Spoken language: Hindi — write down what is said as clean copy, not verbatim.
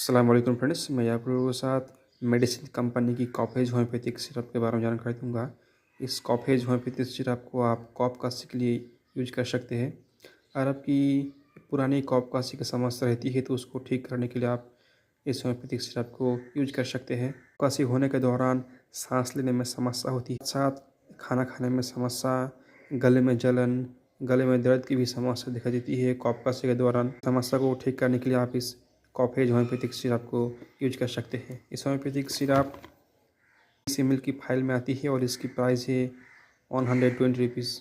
अस्सलाम वालेकुम फ्रेंड्स, मैं आप लोगों के साथ मेडिसिन कंपनी की कॉफेज होम्योपैथिक सिरप के बारे में जानकारी दूंगा। इस कॉफेज होम्योपैथिक सिरप को आप कॉफ काशी के लिए यूज कर सकते हैं। अगर आपकी पुरानी कॉफ काशी की समस्या रहती है तो उसको ठीक करने के लिए आप इस होम्योपैथिक सिरप को यूज कर सकते हैं। काशी होने के दौरान सांस लेने में समस्या होती है, साथ खाना खाने में समस्या, गले में जलन, गले में दर्द की भी समस्या दिखाई देती है। कॉफ काशी के दौरान समस्या को ठीक करने के लिए आप इस कॉफेज होम्योपैथिक सिरप को यूज कर सकते हैं। इस होम्योपैथिक सिरप 20 ml की फाइल में आती है और इसकी प्राइस है 120 रुपीज़।